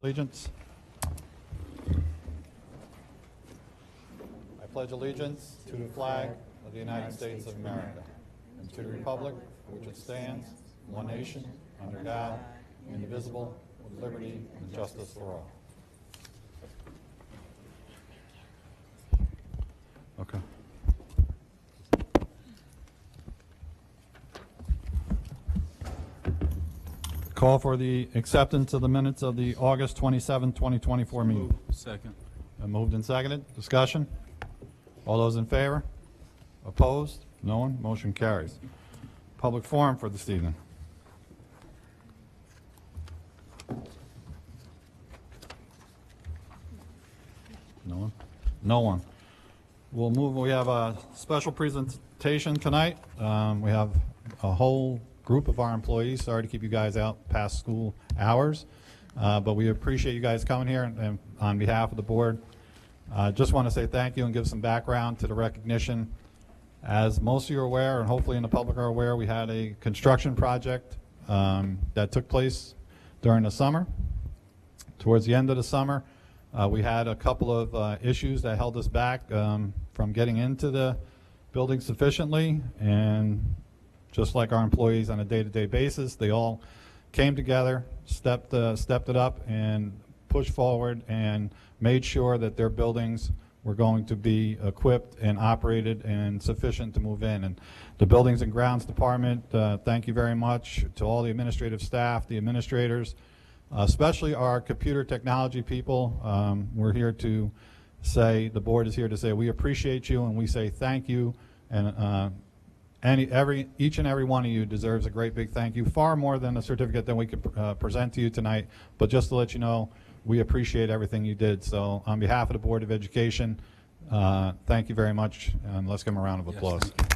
Allegiance. I pledge allegiance to the flag of the United States of America and to the republic for which it stands, one nation, under God, indivisible, with liberty and justice for all. Okay. Call for the acceptance of the minutes of the August 27, 2024 meeting. Second. Moved and seconded. Discussion? All those in favor? Opposed? No one? Motion carries. Public forum for this evening. No one? No one. We'll move. We have a special presentation tonight. We have a whole group of our employees. Sorry to keep you guys out past school hours, but we appreciate you guys coming here, and on behalf of the board, just want to say thank you and give some background to the recognition. As most of you are aware, and hopefully in the public are aware, we had a construction project that took place during the summer. Towards the end of the summer, we had a couple of issues that held us back from getting into the building sufficiently, and just like our employees on a day-to-day basis, they all came together, stepped it up, and pushed forward and made sure that their buildings were going to be equipped and operated and sufficient to move in. And the Buildings and Grounds Department, thank you very much to all the administrative staff, the administrators, especially our computer technology people. We're here to say, the board is here to say we appreciate you and we say thank you, and each and every one of you deserves a great big thank you, far more than a certificate that we could present to you tonight. But just to let you know, we appreciate everything you did. So on behalf of the Board of Education, thank you very much, and let's give them a round of applause. Yes,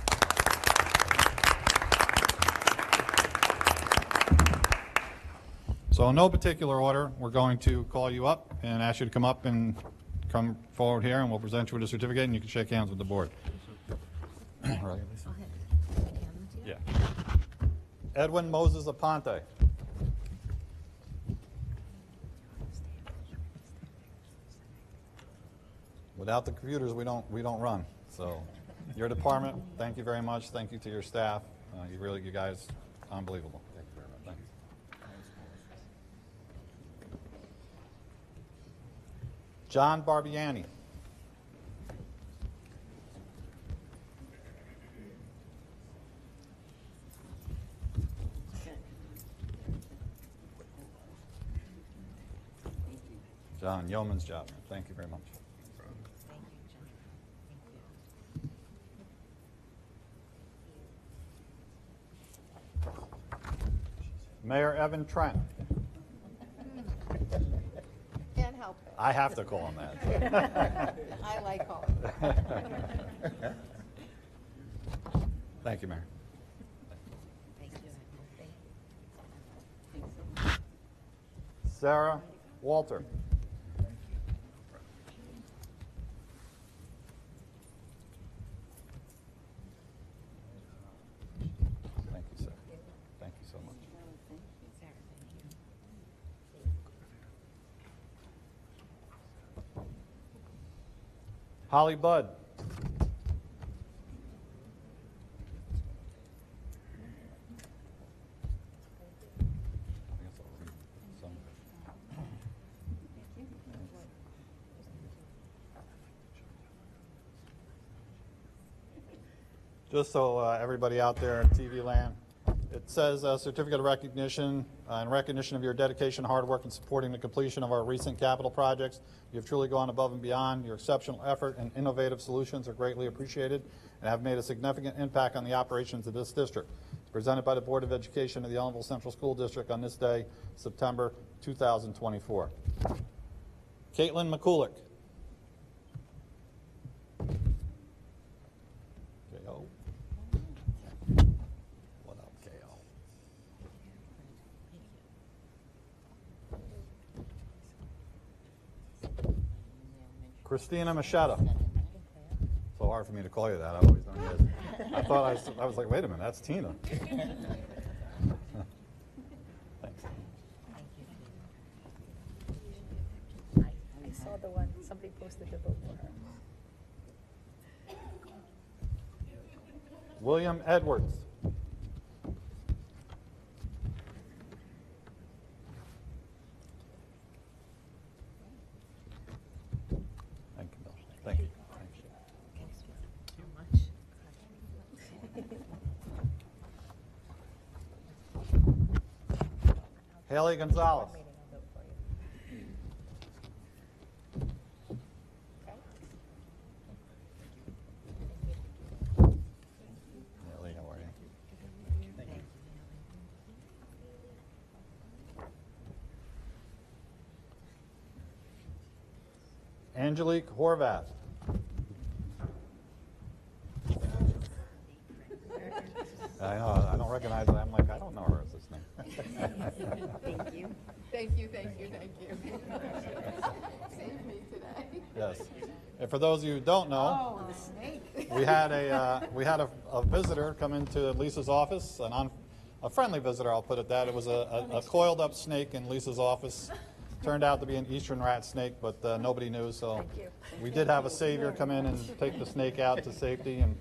so in no particular order, we're going to call you up and ask you to come up and come forward here, and we'll present you with a certificate, and you can shake hands with the board. Right. Yeah. Edwin Moses Aponte. Without the computers, we don't run. So, your department, thank you very much. Thank you to your staff. You guys, unbelievable. Thank you very much. Thank you. John Barbiani. John, yeoman's job. Thank you very much. Mayor Evan Trent. Can't help it. I have to call him that. I like calling. Thank you, Mayor. Thank you. Sarah Walter. Thank you, sir. Thank you so much. Holly Budd. Just so everybody out there in TV land, it says certificate of recognition in recognition of your dedication, hard work, and supporting the completion of our recent capital projects. You have truly gone above and beyond. Your exceptional effort and innovative solutions are greatly appreciated and have made a significant impact on the operations of this district. It's presented by the Board of Education of the Ellenville Central School District on this day, September 2024. Caitlin McCulloch. K.O. What up, K.O.? Christina Machetta. So hard for me to call you that. I've always done this. I thought I was like, wait a minute, that's Tina. Thanks. Somebody posted to vote for her. William Edwards. Thank you, Bill. Thank you. Haley Gonzalez. Haley, how are you? Angelique Horvath. I know, I don't recognize it. I'm like, I don't know her as this name. Thank you. Thank you, thank you, thank you. Saved me today. Yes. And for those of you who don't know, Oh, the snake. we had a visitor come into Lisa's office, a friendly visitor, I'll put it that. It was a coiled up snake in Lisa's office. Turned out to be an eastern rat snake, but nobody knew, so Thank you. we did have a savior come in and take the snake out to safety, and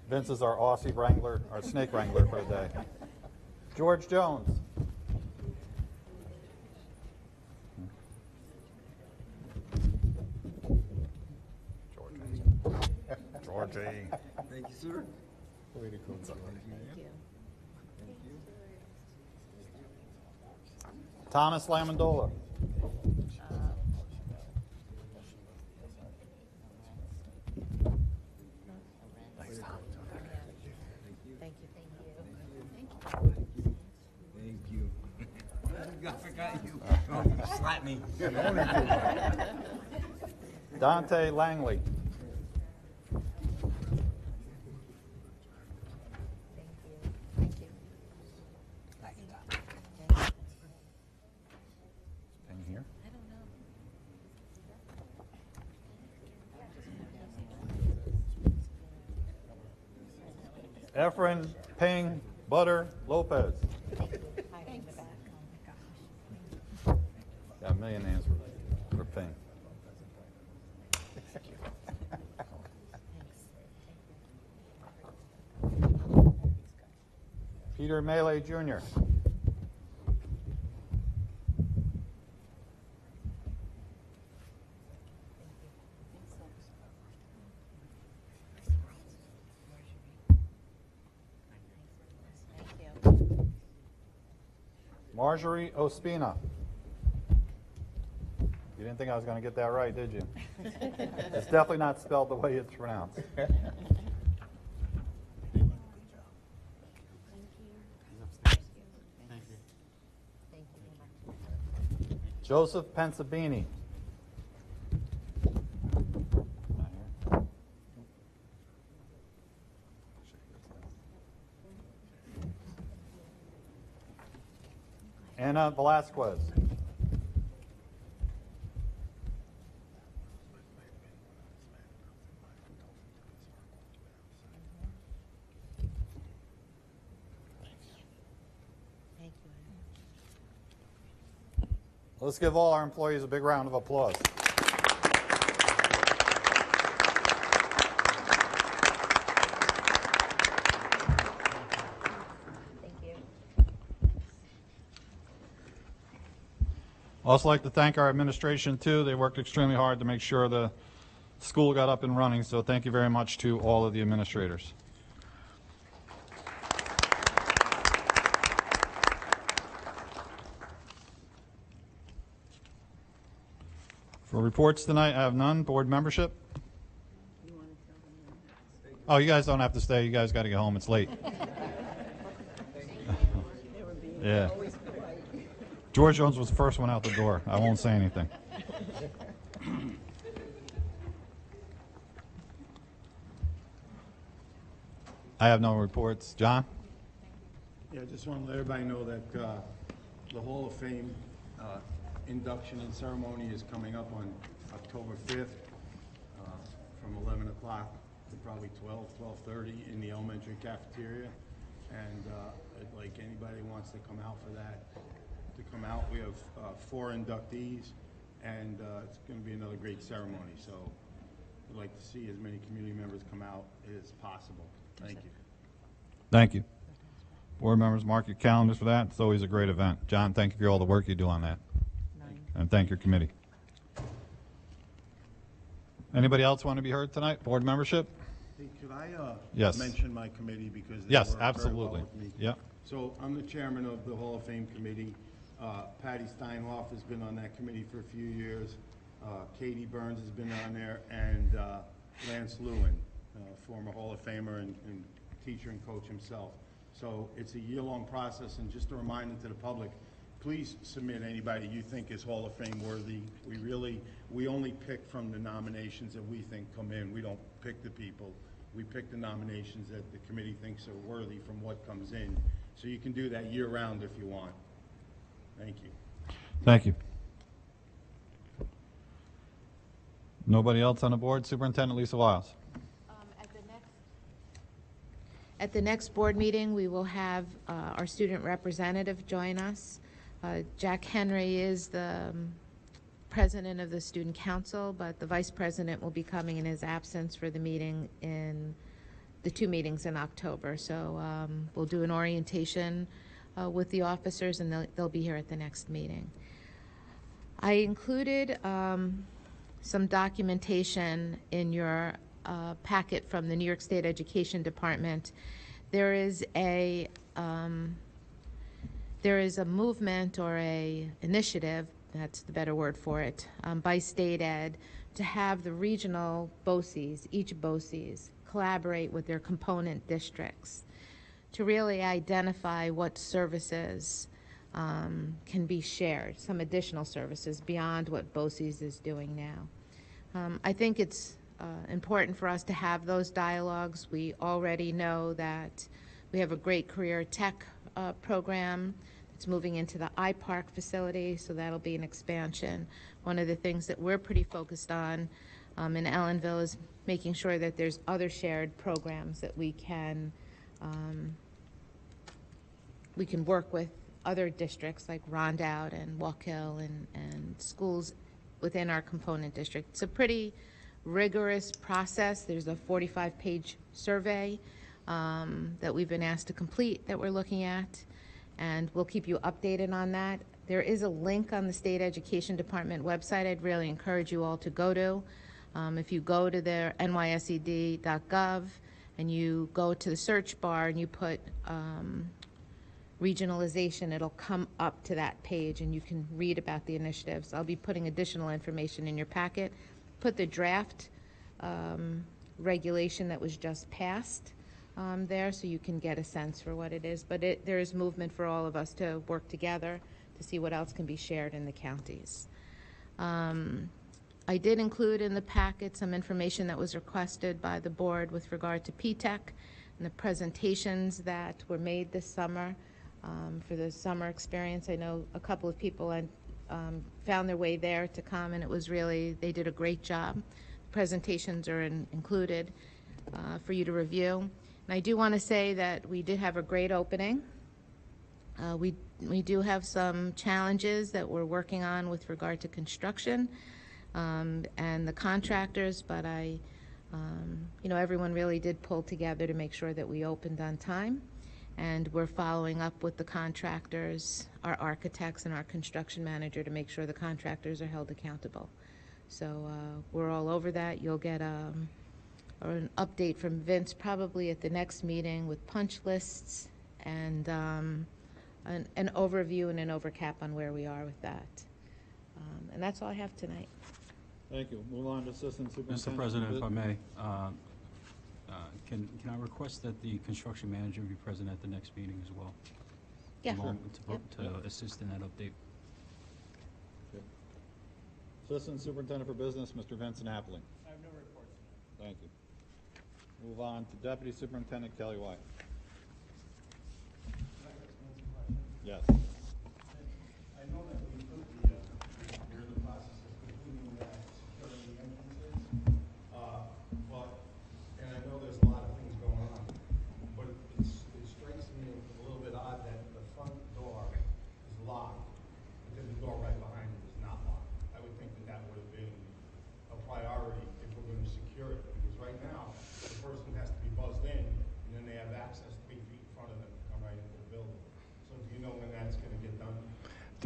Vince is our Aussie wrangler, our snake wrangler for the day. George Jones. Georgie. Thank you, sir. Thank you. Thomas Lamondola. Thanks, Tom. Thank you. Thank you. I forgot you. Slap me. Dante Langley. Thank you. Thank you, Tom. Thing here. I don't know. Efren Ping Butter Lopez. Hiding in the back. Oh my gosh. Got a million names for Ping. Peter Melee Jr. Thank you. Marjorie Ospina. You didn't think I was going to get that right, did you? It's definitely not spelled the way it's pronounced. Joseph Pensabini. Anna Velasquez. Thank you. Let's give all our employees a big round of applause. Thank you. I'd also like to thank our administration too. They worked extremely hard to make sure the school got up and running, so thank you very much to all of the administrators. For reports tonight, I have none. Board membership? Oh, you guys don't have to stay. You guys got to get home. It's late. Yeah. George Jones was the first one out the door. I won't say anything. I have no reports. John? Yeah, I just want to let everybody know that the Hall of Fame induction and ceremony is coming up on October 5th from 11 o'clock to probably 12:30 in the elementary cafeteria. And like anybody who wants to come out for that, to come out. We have 4 inductees and it's going to be another great ceremony. So I'd like to see as many community members come out as possible. Thank you. Thank you. Board members, mark your calendars for that. It's always a great event. John, thank you for all the work you do on that. And thank your committee. Anybody else want to be heard tonight? Board membership? Hey, could I Yes. mention my committee because they Yes, work very well absolutely. with me? Yep. So I'm the chairman of the Hall of Fame committee. Patty Steinhoff has been on that committee for a few years. Katie Burns has been on there, and Lance Lewin, former Hall of Famer and teacher and coach himself. So it's a year-long process, and just a reminder to the public, please submit anybody you think is Hall of Fame worthy. We only pick from the nominations that we think come in. We don't pick the people. We pick the nominations that the committee thinks are worthy from what comes in. So you can do that year-round if you want. Thank you. Thank you. Nobody else on the board? Superintendent Lisa Wiles. At the next board meeting, we will have our student representative join us. Jack Henry is the president of the student council, but the vice president will be coming in his absence for the meeting in the 2 meetings in October. So we'll do an orientation with the officers, and they'll be here at the next meeting. I included some documentation in your packet from the New York State Education Department. There is a movement or a initiative, that's the better word for it, by state ed to have the regional BOCES, each BOCES, collaborate with their component districts to really identify what services can be shared, some additional services beyond what BOCES is doing now. I think it's important for us to have those dialogues. We already know that we have a great career tech program that's moving into the iPark facility, so that'll be an expansion. One of the things that we're pretty focused on in Ellenville is making sure that there's other shared programs that we can work with other districts like Rondout and Walk Hill and schools within our component district. It's a pretty rigorous process. There's a 45-page survey that we've been asked to complete that we're looking at, and we'll keep you updated on that. There is a link on the State Education Department website I'd really encourage you all to go to. If you go to their nysed.gov and you go to the search bar and you put regionalization, it'll come up to that page and you can read about the initiatives. I'll be putting additional information in your packet. Put the draft regulation that was just passed there so you can get a sense for what it is. But there is movement for all of us to work together to see what else can be shared in the counties. I did include in the packet some information that was requested by the board with regard to PTEC and the presentations that were made this summer for the summer experience. I know a couple of people found their way there to come, and it was really, they did a great job. Presentations are included for you to review. And I do want to say that we did have a great opening. We do have some challenges that we're working on with regard to construction and the contractors, but everyone really did pull together to make sure that we opened on time. And we're following up with the contractors, our architects, and our construction manager to make sure the contractors are held accountable. So we're all over that. You'll get an update from Vince probably at the next meeting with punch lists and an overview and an overcap on where we are with that. And that's all I have tonight. Thank you. Move on to Assistant Superintendent. Mr. President, if I may, can I request that the construction manager be present at the next meeting as well? Yeah. Along Yep. to assist in that update. Okay. Assistant Superintendent for Business, Mr. Vincent Appling. I have no reports. Thank you. Move on to Deputy Superintendent Kelly White. Yes. I know that we put we're in the process of completing that security entrances, and I know there's a lot of things going on, but it strikes me a little bit odd that the front door is locked, but then the door right behind it is not locked. I would think that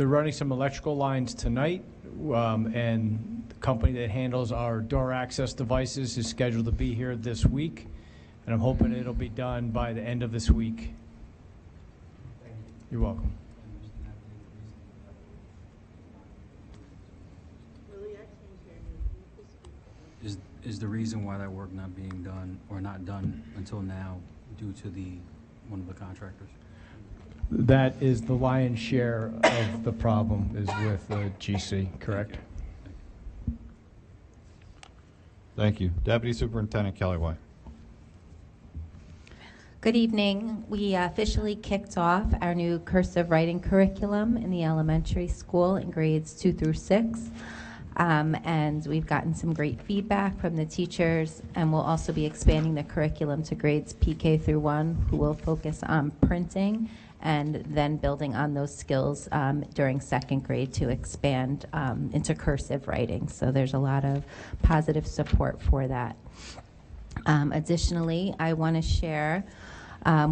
They're running some electrical lines tonight, and the company that handles our door access devices is scheduled to be here this week, and I'm hoping it'll be done by the end of this week. You're welcome. Is the reason why that work not being done or not done until now due to one of the contractors? That is the lion's share of the problem is with GC, correct? Thank you. Deputy Superintendent Kelly White. Good evening. We officially kicked off our new cursive writing curriculum in the elementary school in grades 2 through 6. And we've gotten some great feedback from the teachers, and we'll also be expanding the curriculum to grades PK through 1, who will focus on printing and then building on those skills during 2nd grade to expand into cursive writing. So there's a lot of positive support for that. Additionally, I want to share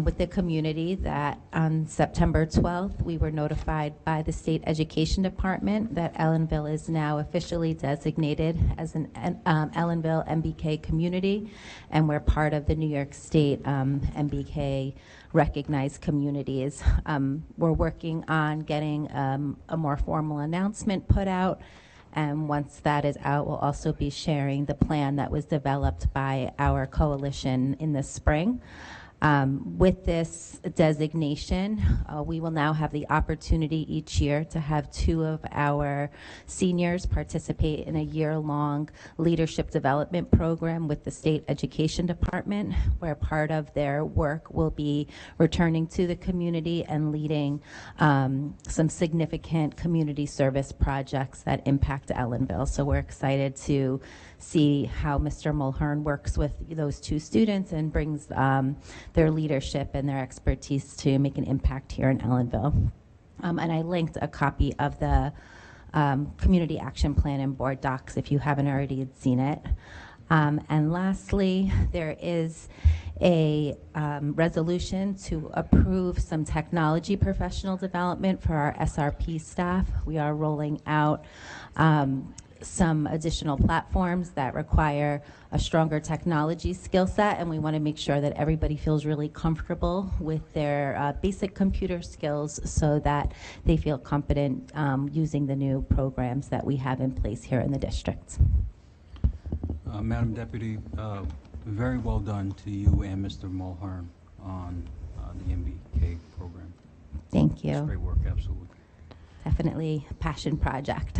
with the community that on September 12th, we were notified by the State Education Department that Ellenville is now officially designated as an Ellenville MBK community, and we're part of the New York State MBK recognized communities. We're working on getting a more formal announcement put out, and once that is out, we'll also be sharing the plan that was developed by our coalition in the spring. With this designation, we will now have the opportunity each year to have 2 of our seniors participate in a year-long leadership development program with the State Education Department, where part of their work will be returning to the community and leading some significant community service projects that impact Ellenville. So we're excited to see how Mr. Mulhern works with those 2 students and brings their leadership and their expertise to make an impact here in Ellenville. And I linked a copy of the Community Action Plan and board docs if you haven't already seen it. And lastly, there is a resolution to approve some technology professional development for our SRP staff. We are rolling out some additional platforms that require a stronger technology skill set, and we want to make sure that everybody feels really comfortable with their basic computer skills so that they feel confident using the new programs that we have in place here in the district. Madam Deputy, very well done to you and Mr. Mulhern on the MBK program. Thank you. It's great work, absolutely. Definitely a passion project.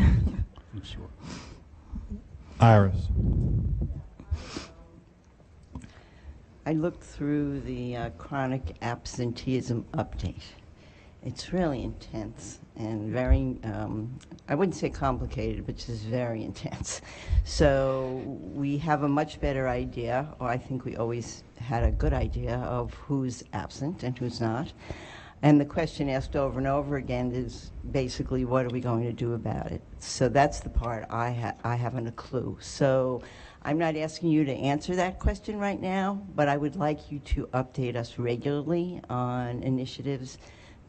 I'm sure. Iris. I looked through the chronic absenteeism update. It's really intense and very, I wouldn't say complicated, but just very intense. So we have a much better idea, or I think we always had a good idea of who's absent and who's not. And the question asked over and over again is basically, what are we going to do about it? So that's the part I haven't a clue. So I'm not asking you to answer that question right now, but I would like you to update us regularly on initiatives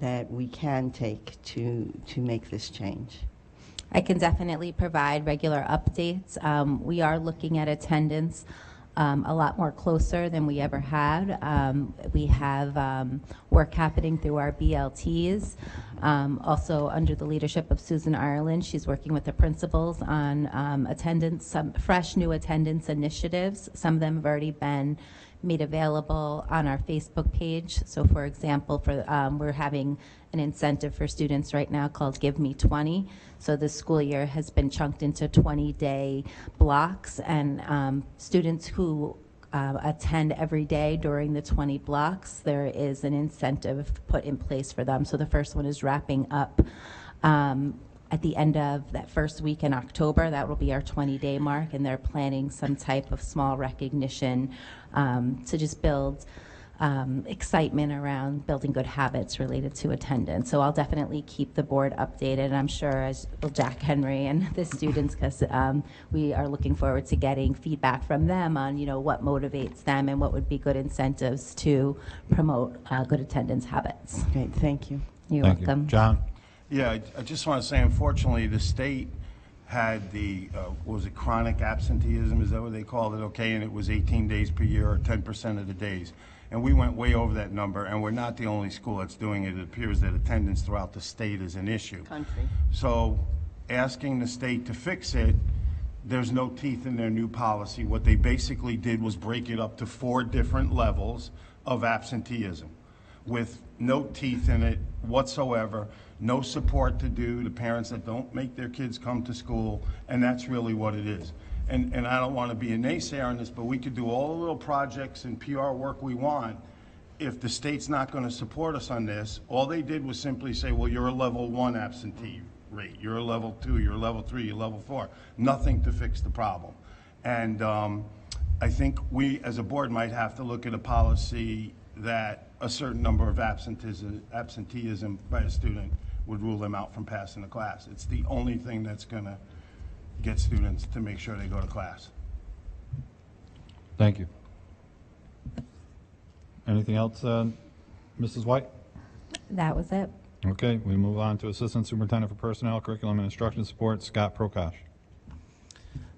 that we can take to make this change. I can definitely provide regular updates. We are looking at attendance a lot more closer than we ever had. We have work happening through our BLTs. Also under the leadership of Susan Ireland, she's working with the principals on attendance, some fresh new attendance initiatives. Some of them have already been made available on our Facebook page. So for example, we're having an incentive for students right now called Give Me 20. So the school year has been chunked into 20-day blocks, and students who attend every day during the 20 blocks, there is an incentive put in place for them. So the first one is wrapping up at the end of that first week in October. That will be our 20-day mark, and they're planning some type of small recognition to just build excitement around building good habits related to attendance. So I'll definitely keep the board updated, and I'm sure as will Jack Henry and the students, because we are looking forward to getting feedback from them on what motivates them and what would be good incentives to promote good attendance habits. Great, thank you. You're Thank you. welcome. John. Yeah, I just want to say, unfortunately, the state had the, what was it, chronic absenteeism, is that what they called it, okay? And it was 18 days per year, or 10% of the days. And we went way over that number, and we're not the only school that's doing it. It appears that attendance throughout the state is an issue. Country. So asking the state to fix it, there's no teeth in their new policy. What they basically did was break it up to 4 different levels of absenteeism with no teeth in it whatsoever, no support to do to parents that don't make their kids come to school, and that's really what it is. And I don't want to be a naysayer on this, but we could do all the little projects and PR work we want. If the state's not going to support us on this, all they did was simply say, well, you're a level 1 absentee rate, you're a level 2, you're a level 3, you're level 4. Nothing to fix the problem. And I think we, as a board, might have to look at a policy that a certain number of absenteeism by a student would rule them out from passing the class. It's the only thing that's going to get students to make sure they go to class. Thank you. Anything else, Mrs. White? That was it. Okay, we move on to Assistant Superintendent for Personnel, Curriculum, and Instruction Support, Scott Prokosh.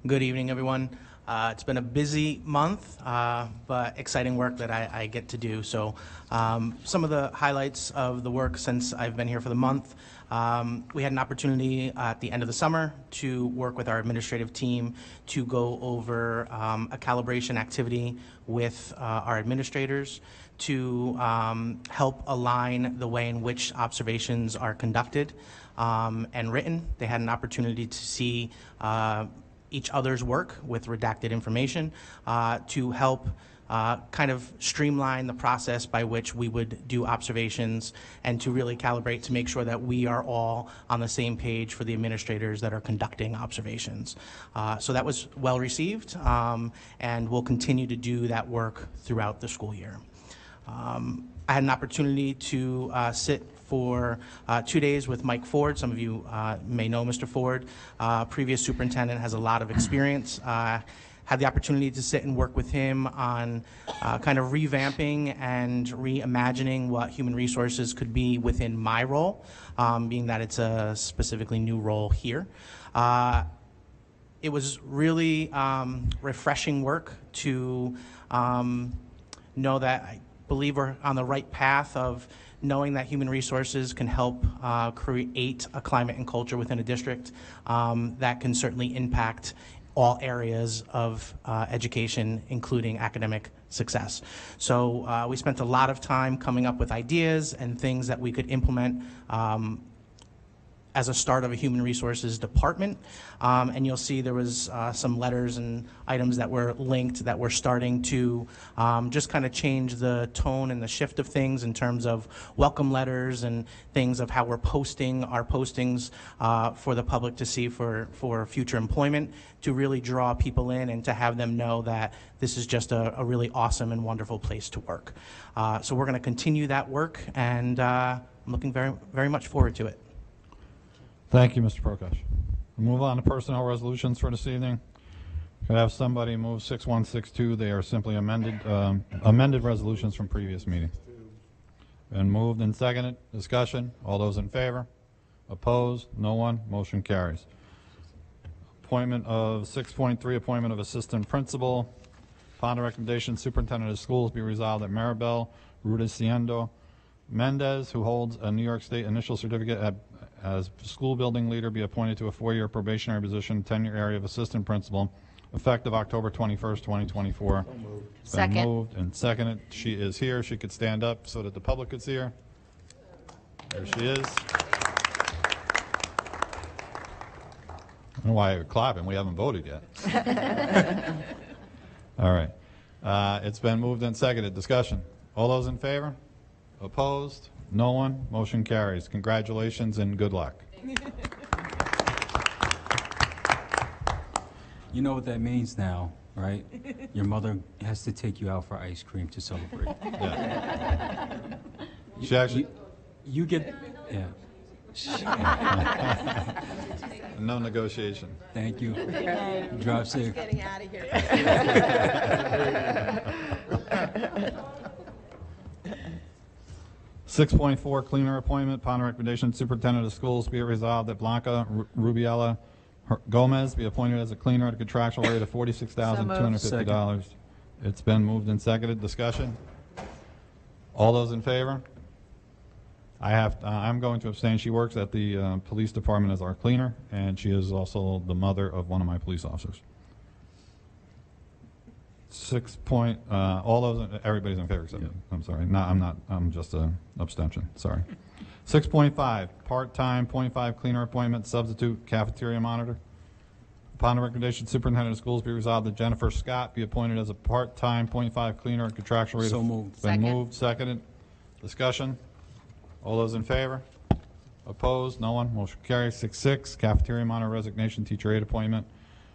Good evening, everyone. It's been a busy month, but exciting work that I get to do. So some of the highlights of the work since I've been here for the month. We had an opportunity at the end of the summer to work with our administrative team to go over a calibration activity with our administrators to help align the way in which observations are conducted and written. They had an opportunity to see each other's work with redacted information to help kind of streamline the process by which we would do observations and to really calibrate to make sure that we are all on the same page for the administrators that are conducting observations. So that was well received, and we'll continue to do that work throughout the school year. I had an opportunity to sit for 2 days with Mike Ford. Some of you may know Mr. Ford. Previous superintendent, has a lot of experience. Had the opportunity to sit and work with him on kind of revamping and reimagining what human resources could be within my role, being that it's a specifically new role here. It was really refreshing work to know that I believe we're on the right path of knowing that human resources can help create a climate and culture within a district that can certainly impact all areas of education, including academic success. So we spent a lot of time coming up with ideas and things that we could implement as a start of a human resources department. And you'll see there was some letters and items that were linked that were starting to just kind of change the tone and the shift of things in terms of welcome letters and things of how we're posting our postings for the public to see for future employment, to really draw people in and to have them know that this is just a really awesome and wonderful place to work. So we're going to continue that work, and I'm looking very, very much forward to it. Thank you, Mr. Prokosh. We'll move on to personnel resolutions for this evening. Could I have somebody move 6162? They are simply amended resolutions from previous meetings. Been moved and seconded. Discussion. All those in favor? Opposed? No one? Motion carries. Appointment of 6.3, appointment of assistant principal. Upon the recommendation, superintendent of schools be resolved that Maribel Rudeciendo Mendez, who holds a New York State initial certificate as school building leader, be appointed to a 4-year probationary position, tenure area of assistant principal, effective October 21st, 2024. Second. Been moved and seconded. She is here. She could stand up so that the public could see her. There she is. I don't know why you're clapping. We haven't voted yet. All right. It's been moved and seconded. Discussion. All those in favor? Opposed? No one? Motion carries. Congratulations and good luck. You know what that means now, right? Your mother has to take you out for ice cream to celebrate. Yeah. She actually... You get... Yeah. No negotiation. Thank you. Drive safe. Getting out of here. 6.4, cleaner appointment. Upon the recommendation of Superintendent of Schools, be it resolved that Blanca Rubiela Gomez be appointed as a cleaner at a contractual rate of $46,250. It's been moved and seconded. Discussion? All those in favor? I'm going to abstain. She works at the police department as our cleaner, and she is also the mother of one of my police officers. Everybody's in favor except me. I'm sorry. No, I'm not. I'm just an abstention. Sorry. 6.5, part-time, 0.5 cleaner appointment, substitute cafeteria monitor. Upon the recommendation of Superintendent of Schools, be resolved that Jennifer Scott be appointed as a part-time, 0.5 cleaner at contractual rate. So moved. Been Second. moved, seconded. Discussion. All those in favor? Opposed? No one. Motion carries. 6.6, cafeteria monitor resignation, teacher aide appointment.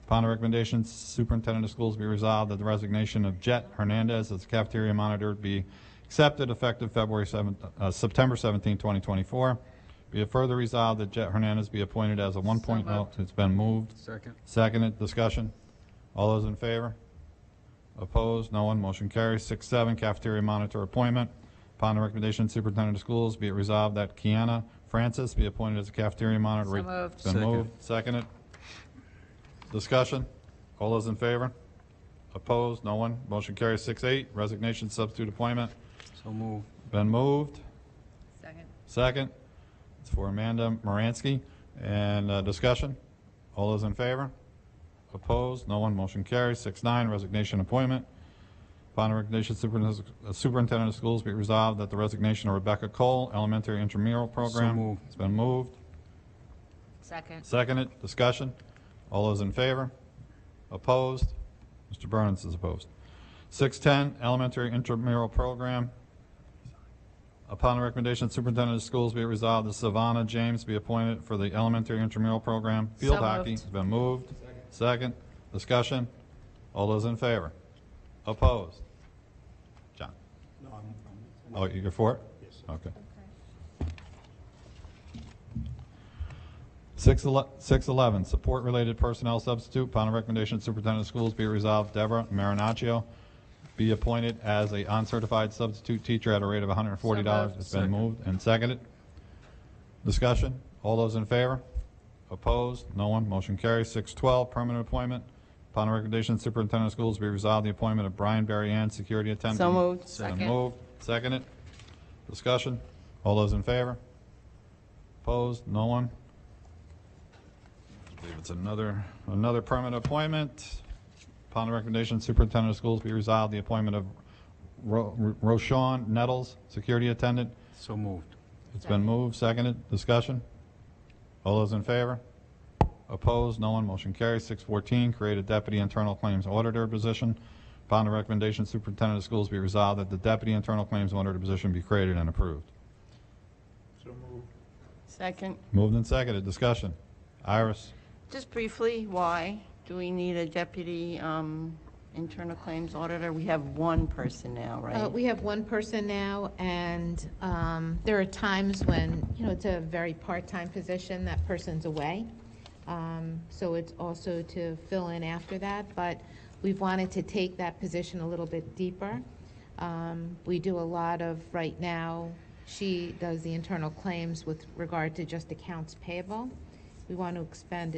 Upon the recommendation, Superintendent of Schools be resolved that the resignation of Jet Hernandez as cafeteria monitor be accepted effective September 17, 2024. Be it further resolved that Jet Hernandez be appointed as a 1.0. It's been moved. Second. Seconded. Discussion. All those in favor? Opposed? No one. Motion carries. 6.7, cafeteria monitor appointment. Upon the recommendation of Superintendent of Schools, be it resolved that Kiana Francis be appointed as a cafeteria monitor. So moved. It's been Second. moved. Seconded. Discussion. All those in favor? Opposed? No one. Motion carries. 6.8, resignation substitute appointment. So moved. Been moved. Second. Second. It's for Amanda Moransky. And discussion. All those in favor? Opposed? No one. Motion carries. 6.9, resignation appointment. Upon the recommendation of Superintendent of Schools, be it resolved that the resignation of Rebecca Cole, elementary intramural program. So moved. It's been moved. Second. Seconded. Discussion. All those in favor? Opposed? Mr. Burns is opposed. 6.10, elementary intramural program. Upon the recommendation of Superintendent of Schools, be it resolved that Savannah James be appointed for the elementary intramural program. Field So hockey moved. has been moved. Second. Discussion. All those in favor? Opposed? John? No, I'm Oh, you're for it? Yes. Okay. 6.11, support-related personnel substitute. Upon the recommendation of Superintendent of Schools, be it resolved, Deborah Marinaccio be appointed as a uncertified substitute teacher at a rate of $140. So moved. It's been Second. moved and seconded. Discussion. All those in favor? Opposed? No one. Motion carries. 6.12, permanent appointment. Upon the recommendation of Superintendent of Schools, be resolved the appointment of Brian Berry Ann, security attendant. So moved. It's been Second. moved. Seconded. Discussion. All those in favor? Opposed? No one. I believe it's another permanent appointment. Upon the recommendation of Superintendent of Schools, be resolved the appointment of Roshawn Nettles, security attendant. So moved. It's been moved, seconded. Discussion. All those in favor? Opposed? No one. Motion carries. 6.14, create a deputy internal claims auditor position. Upon the recommendation of Superintendent of Schools, be resolved that the deputy internal claims auditor position be created and approved. So moved. Second. Moved and seconded. Discussion. Iris? Just briefly, why do we need a deputy internal claims auditor? We have one person now, right? We have one person now, and there are times when, it's a very part-time position, that person's away. So it's also to fill in after that, but we've wanted to take that position a little bit deeper. We do a lot of, right now, she does the internal claims with regard to just accounts payable. We want to expand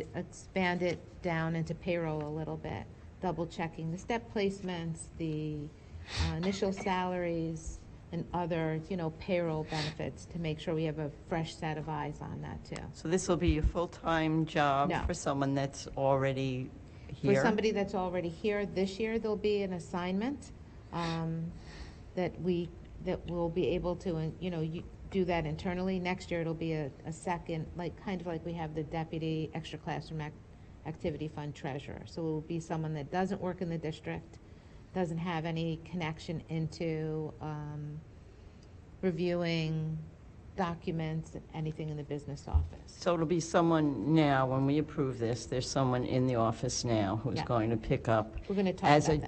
it down into payroll a little bit, double checking the step placements, the initial salaries, and other, payroll benefits to make sure we have a fresh set of eyes on that too. So this will be a full-time job No. for someone that's already For here? somebody that's already here, this year, there'll be an assignment that we'll be able to, you do that internally. Next year, it'll be a second, kind of like we have the deputy extra classroom activity fund treasurer. So it will be someone that doesn't work in the district, doesn't have any connection into reviewing documents, anything in the business office. So it'll be someone now, when we approve this, there's someone in the office now who's Yeah. going to pick up We're going to talk as about that.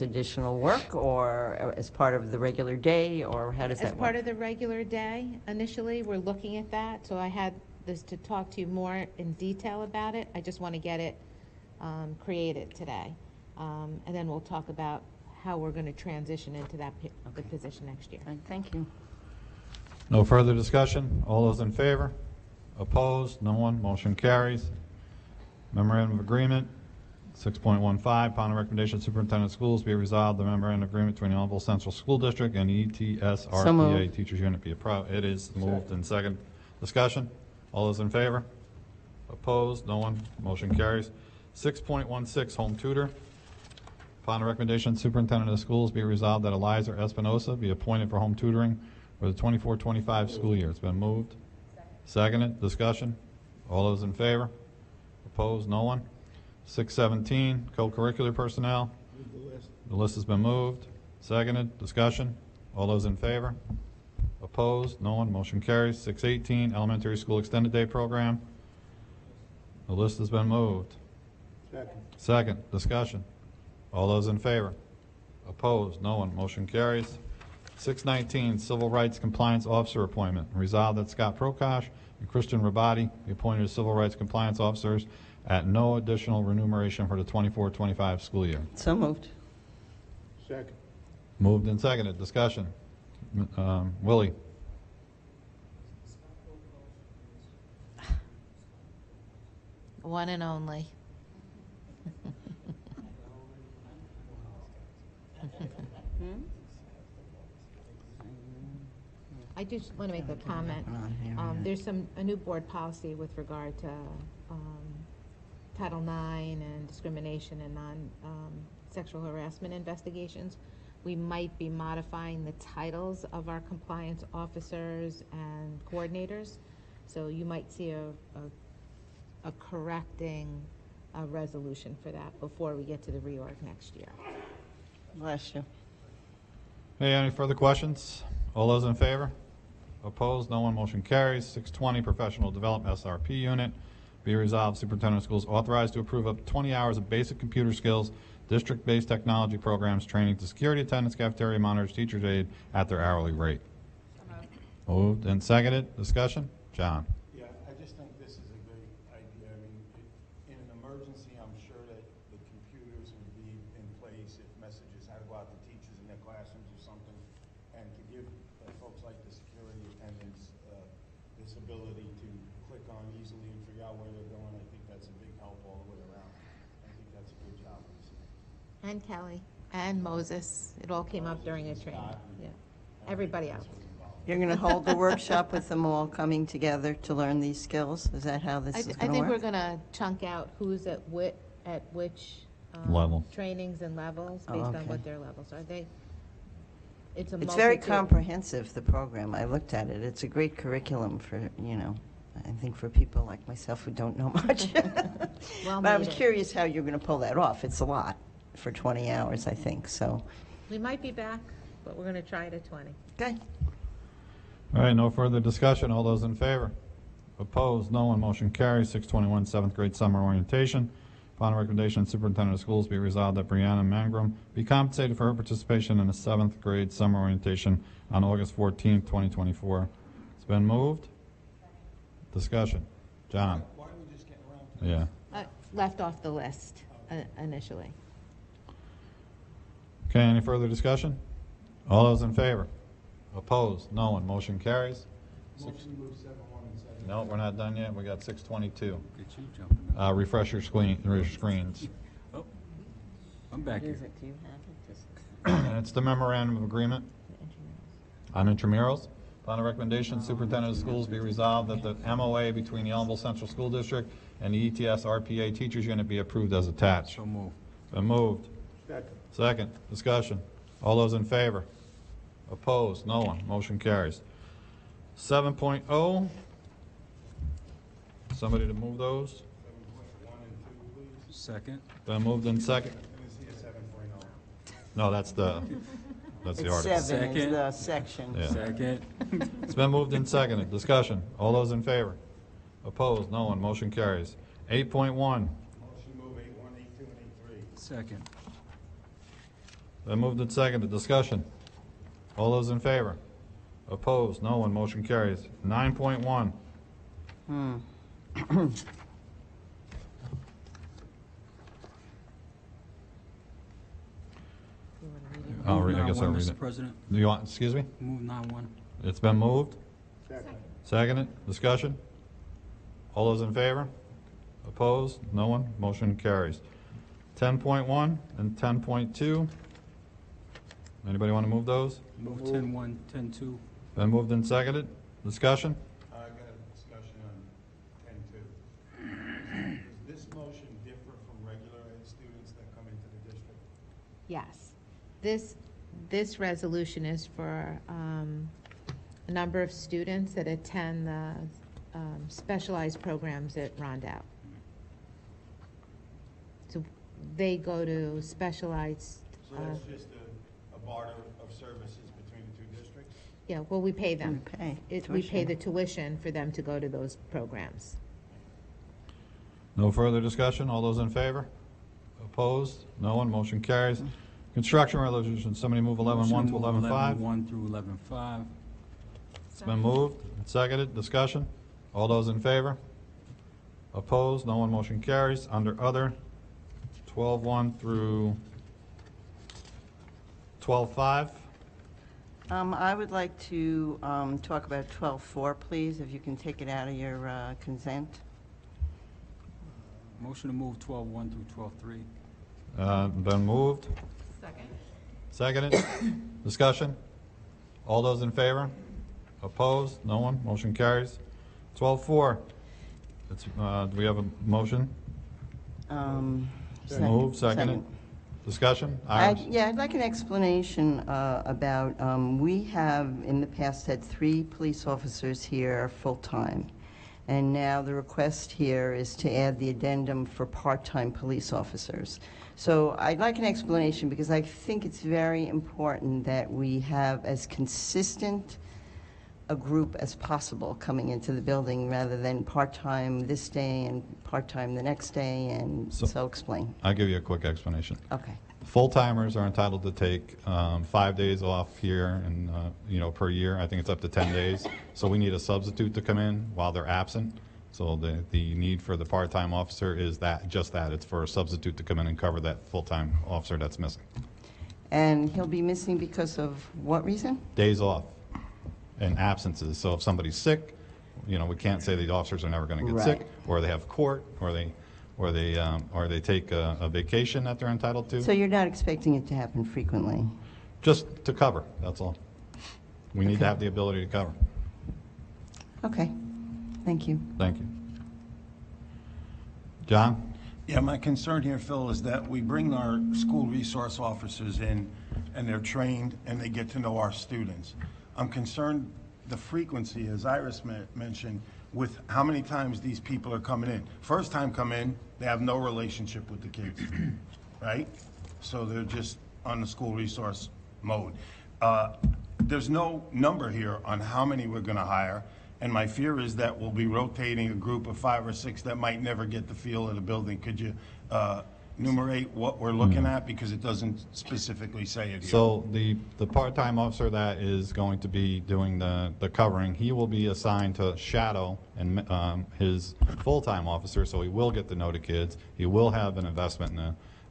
additional work, or as part of the regular day, or how does that As work? part of the regular day, initially, we're looking at that, so I had this to talk to you more in detail about it. I just want to get it created today. And then we'll talk about how we're going to transition into the position next year. Thank you. No further discussion. All those in favor? Opposed? No one. Motion carries. Memorandum of Agreement, 6.15, upon the recommendation of Superintendent of Schools, be it resolved, the memorandum of agreement between the Ellenville Central School District and the So ETSRPA moved. Teachers Unit be approved. It is moved and second. Discussion. All those in favor? Opposed? No one. Motion carries. 6.16, home tutor. Upon the recommendation of Superintendent of Schools, be it resolved that Eliza Espinosa be appointed for home tutoring for the 24-25 school year. It's been moved. Seconded. Discussion. All those in favor? Opposed? No one. 617, co-curricular personnel. The list has been moved. Seconded. Discussion. All those in favor? Opposed? No one. Motion carries. 618, elementary school extended day program. The list has been moved. Second. Discussion. All those in favor? Opposed? No one. Motion carries. 619, civil rights compliance officer appointment. Resolved that Scott Prokosh and Christian Rabati be appointed as civil rights compliance officers at no additional remuneration for the 24-25 school year. So moved. Second. Moved and seconded. Discussion. Willie? One and only. I just want to make a comment. There's a new board policy with regard to Title IX and discrimination and non-sexual harassment investigations. We might be modifying the titles of our compliance officers and coordinators. So you might see a correcting resolution for that before we get to the reorg next year. Bless you. Hey, any further questions? All those in favor? Opposed? No one. Motion carries. 620, professional development SRP unit. Be resolved, Superintendent of Schools authorized to approve up to 20 hours of basic computer skills, district-based technology programs, training to security attendants, cafeteria monitors, teachers aid at their hourly rate. Moved and seconded. Discussion? John? Yeah, I just think this is a great idea. I mean, in an emergency, I'm sure that the computers would be in place if messages had to go out to teachers in their classrooms or something. And to give folks like the security attendants this ability to click on easily and figure out where they're going, I think that's a big help all the way around. I think that's a good job. And Kelly, and Moses. It all came up during a training. Yeah. Everybody else. You're going to hold the workshop with them all coming together to learn these skills? Is that how this is going to work? I think we're going to chunk out who's at which Level. trainings and levels based on what their levels are. It's very comprehensive, the program. I looked at it. It's a great curriculum for, I think for people like myself who don't know much. Well But I was needed. curious how you're going to pull that off. It's a lot for 20 hours, I think, so. We might be back, but we're going to try it at 20. Okay. All right, no further discussion. All those in favor? Opposed? No one. Motion carries. 621, seventh grade summer orientation. Upon the recommendation of Superintendent of Schools, be resolved that Brianna Mangrum be compensated for her participation in the seventh grade summer orientation on August 14th, 2024. It's been moved. Discussion. John? Why don't we just get around to Yeah. Left off the list initially. Okay, any further discussion? All those in favor? Opposed? No one. Motion carries. motion to move 7-1 and 7? No, we're not done yet. We got 622. Get you jumping up. Refresh your screens. Oh, I'm back here. Do you have it? It's the memorandum of agreement on intramurals. Upon the recommendation, Superintendent of Schools be resolved that the MOA between the Ellenville Central School District and the ETS RPA Teachers Unit be approved as attached. So move. Been moved. Second. Discussion. All those in favor? Opposed? No one. Motion carries. 7.0. Somebody to move those? 7.1 and 2, please. Second. Been moved in second. Let me see a 7.0. No, that's the It's article. 7 is Second. the section. Yeah. Second. It's been moved and seconded. Discussion. All those in favor? Opposed? No one. Motion carries. 8.1. Motion to move 8-1, 8-2, and 8-3. Second. Been moved and seconded. Discussion. All those in favor? Opposed? No one. Motion carries. 9.1. I guess I'll read Mr. it. President, Do you want, excuse me? move 9-1. It's been moved. Seconded, discussion? All those in favor? Opposed? No one? Motion carries. 10.1 and 10.2. Anybody want to move those? Move 10-1, 10-2. Been moved and seconded, discussion? I got a discussion on 10-2. Does this motion differ from regular ed students that come into the district? Yes. This resolution is for a number of students that attend the specialized programs at Rondout. So they go to specialized. So that's just a barter of services between the two districts? Yeah, well, we pay them. We pay tuition. the tuition for them to go to those programs. No further discussion, all those in favor? Opposed? No one, motion carries. Construction resolution, somebody move 11.1 to 11.5. 11-1 through 11-5. It's been moved and seconded, discussion? All those in favor? Opposed? No one, motion carries. Under other, 12.1 through 12.5. I would like to talk about 12.4, please, if you can take it out of your consent. Motion to move 12-1 through 12-3. Been moved. Second. Seconded. Discussion? All those in favor? Opposed? No one? Motion carries. 12.4. Do we have a motion? Moved, seconded. Discussion? Iris? Yeah, I'd like an explanation about, we have in the past had 3 police officers here full-time. And now the request here is to add the addendum for part-time police officers. So I'd like an explanation because I think it's very important that we have as consistent a group as possible coming into the building rather than part-time this day and part-time the next day, and so explain. I'll give you a quick explanation. Okay. Full-timers are entitled to take 5 days off here and, per year. I think it's up to 10 days. So we need a substitute to come in while they're absent. So the need for the part-time officer is just that. It's for a substitute to come in and cover that full-time officer that's missing. And he'll be missing because of what reason? Days off and absences. So if somebody's sick, we can't say the officers are never going to get sick, or they have court, or they take a vacation that they're entitled to. So you're not expecting it to happen frequently? Just to cover, that's all. We need to have the ability to cover. Okay, thank you. Thank you. John? Yeah, my concern here, Phil, is that we bring our school resource officers in, and they're trained, and they get to know our students. I'm concerned the frequency, as Iris mentioned, with how many times these people are coming in. First time come in, they have no relationship with the kids, right? So they're just on the school resource mode. There's no number here on how many we're gonna hire, and my fear is that we'll be rotating a group of 5 or 6 that might never get the feel of the building. Could you enumerate what we're looking at, because it doesn't specifically say it here? So the part-time officer that is going to be doing the covering, he will be assigned to shadow and his full-time officer, so he will get to know the kids. He will have an investment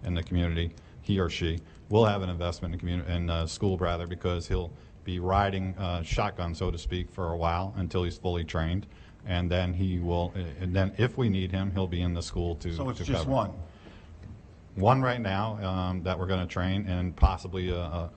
in the community. He or she will have an investment in the community, in school rather, because he'll be riding shotgun, so to speak, for a while until he's fully trained, and then he will. And then if we need him, he'll be in the school to. So it's to just cover. one. One right now that we're going to train, and possibly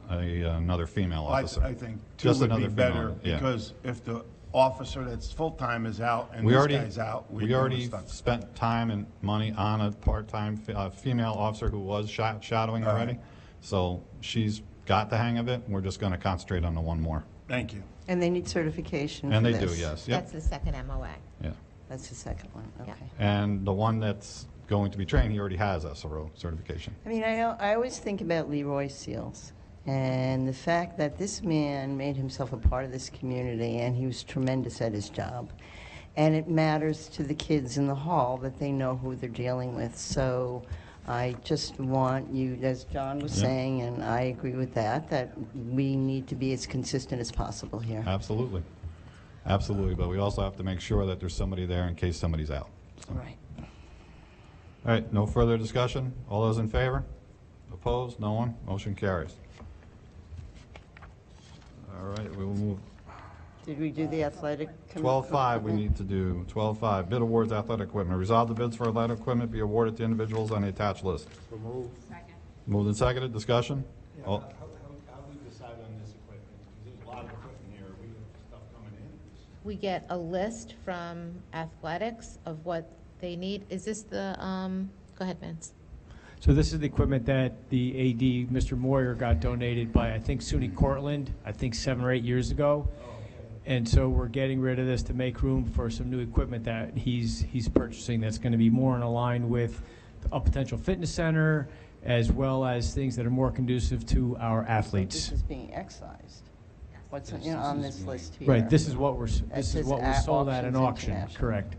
another female officer. I think 2 Just would be another better, female, yeah. because if the officer that's full-time is out and We this already, guy's out, we we're already stuck. spent time and money on a part-time female officer who was shadowing All already. right. So she's got the hang of it. We're just going to concentrate on the one more. Thank you. And they need certification And for they do, this? yes. Yep. That's the second MOA. Yeah. That's the second one, Yeah. okay. And the one that's going to be trained, he already has SRO certification. I mean, I always think about Leroy Seals and the fact that this man made himself a part of this community, and he was tremendous at his job. And it matters to the kids in the hall that they know who they're dealing with. So I just want you, as John was saying, and I agree with that we need to be as consistent as possible here. Absolutely. Absolutely. But we also have to make sure that there's somebody there in case somebody's out. So. Right. All right, no further discussion? All those in favor? Opposed? No one? Motion carries. All right, we will move Did we do the athletic? 12.5, we need to do 12.5, bid awards athletic equipment. Resolve the bids for athletic equipment be awarded to individuals on the attached list. So move. Moved and seconded, discussion? All- How do we decide on this equipment? Because there's a lot of equipment here. We have stuff coming in. We get a list from athletics of what they need. Is this the, go ahead, Vince. So this is the equipment that the AD, Mr. Moyer, got donated by, I think, SUNY Cortland, I think 7 or 8 years ago. And so we're getting rid of this to make room for some new equipment that he's purchasing that's going to be more in line with a potential fitness center, as well as things that are more conducive to our athletes. This is being excised. What's on this list here? Right, this is what was says sold at an Auctions auction, International. correct.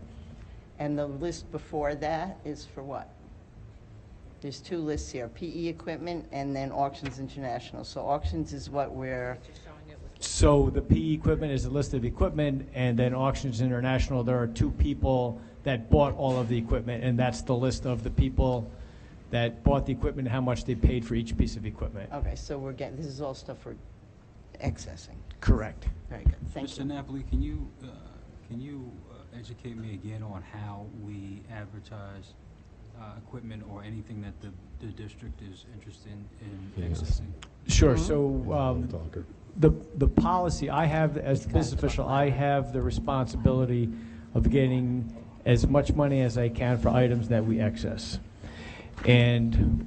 And the list before that is for what? There's 2 lists here, PE equipment and then Auctions International. So auctions is what we're, So the PE equipment is a list of equipment, and then Auctions International, there are 2 people that bought all of the equipment, and that's the list of the people that bought the equipment and how much they paid for each piece of equipment. okay, so we're getting, this is all stuff we're accessing. Correct. Very good, thank Mr. you. Napoli, can you educate me again on how we advertise equipment or anything that the district is interested in accessing? Sure, so the policy, I have, as the business official, I have the responsibility of getting as much money as I can for items that we access. And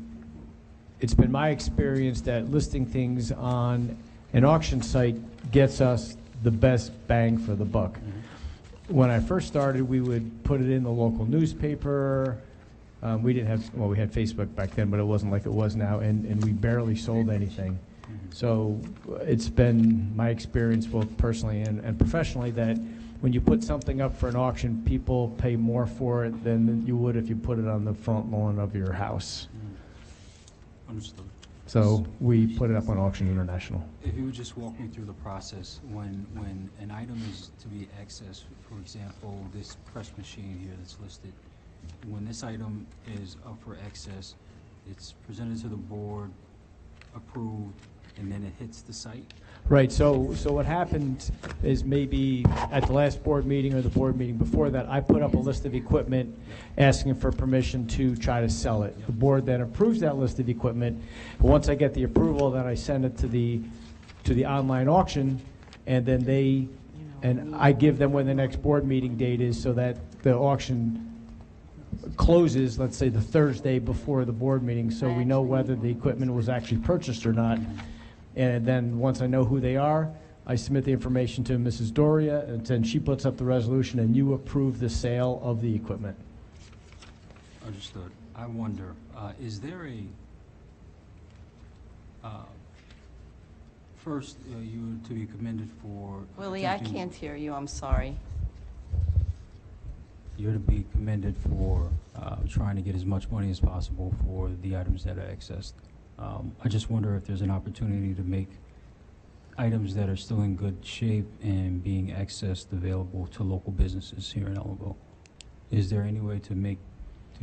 it's been my experience that listing things on an auction site gets us the best bang for the buck. When I first started, we would put it in the local newspaper. We didn't have, well, we had Facebook back then, but it wasn't like it was now, and we barely sold anything. So it's been my experience, both personally and professionally, that when you put something up for an auction, people pay more for it than you would if you put it on the front lawn of your house. Understood. So we put it up on Auction International. If you would just walk me through the process when an item is to be accessed, for example, this press machine here that's listed, when this item is up for access, it's presented to the board, approved, and then it hits the site? Right, so what happened is maybe at the last board meeting or the board meeting before that, I put up a list of equipment asking for permission to try to sell it. The board then approves that list of equipment. Once I get the approval, then I send it to the online auction, and then I give them when the next board meeting date is so that the auction closes, let's say, the Thursday before the board meeting, so we know whether the equipment was actually purchased or not. And then once I know who they are, I submit the information to Mrs. Doria, and then she puts up the resolution, and you approve the sale of the equipment. Understood. I wonder, is there first, you are to be commended for... Willie, I attempting- can't hear you, I'm sorry. You're to be commended for trying to get as much money as possible for the items that are accessed. I just wonder if there's an opportunity to make items that are still in good shape and being accessed available to local businesses here in Ellenville. Is there any way to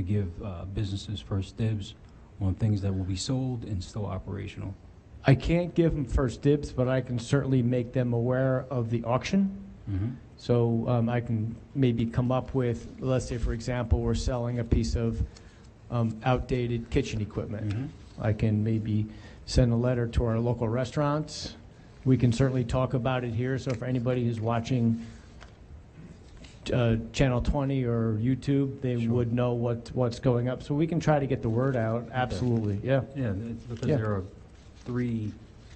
give businesses first dibs on things that will be sold and still operational? I can't give them first dibs, but I can certainly make them aware of the auction. Mm-hmm. So I can maybe come up with, let's say, for example, we're selling a piece of outdated kitchen equipment. Mm-hmm. I can maybe send a letter to our local restaurants. We can certainly talk about it here, so for anybody who's watching Channel 20 or YouTube, they would know what's going up. So we can try to get the word out, absolutely, yeah. Yeah, because there are 3,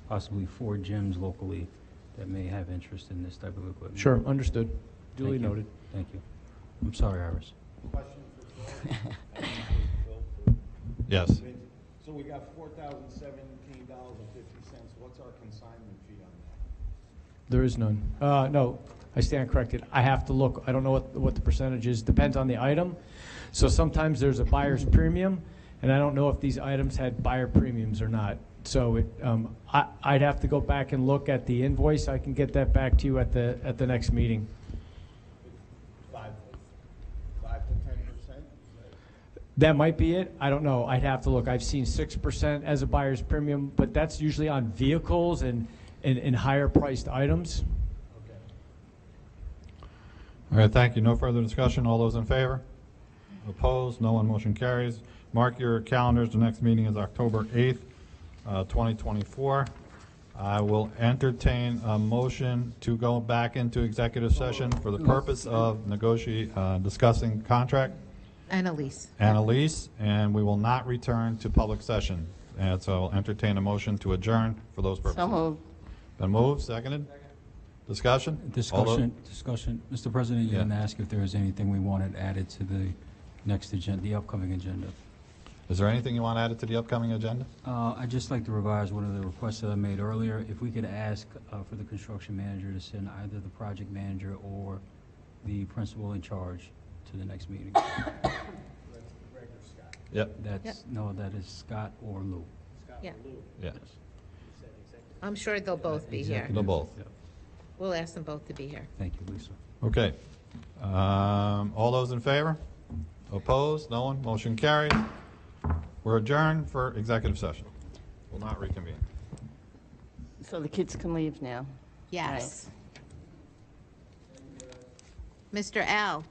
possibly 4 gyms locally that may have interest in this type of equipment. Sure, understood. Duly Thank you. noted. Thank you. I'm sorry, Iris. Question for Phil? Yes. So we got $4,017.50. What's our consignment fee on that? There is none. No, I stand corrected. I have to look. I don't know what the percentage is. Depends on the item. So sometimes there's a buyer's premium, and I don't know if these items had buyer premiums or not. So I'd have to go back and look at the invoice. I can get that back to you at the next meeting. 5 to 10%? That might be it. I don't know. I'd have to look. I've seen 6% as a buyer's premium, but that's usually on vehicles and higher priced items. Okay. All right, thank you. No further discussion. All those in favor? Opposed? No one. Motion carries. Mark your calendars. The next meeting is October 8th, 2024. I will entertain a motion to go back into executive session for the purpose of discussing contract And Elise. and a lease, and we will not return to public session. And so I'll entertain a motion to adjourn for those purposes. So moved. Been moved, seconded? Discussion? All those- Discussion. Mr. President, you Yeah. didn't ask if there was anything we wanted added to the next agenda, the upcoming agenda. Is there anything you want added to the upcoming agenda? I'd just like to revise one of the requests that I made earlier. If we could ask for the construction manager to send either the project manager or the principal in charge to the next meeting. Yep. No, that is Scott or Lou. Yeah, Yes. I'm sure they'll both be here. They'll both. Yep. We'll ask them both to be here. Thank you, Lisa. Okay. All those in favor? Opposed? No one? Motion carries. We're adjourned for executive session. Will not reconvene. So the kids can leave now. Yes. Mr. L.,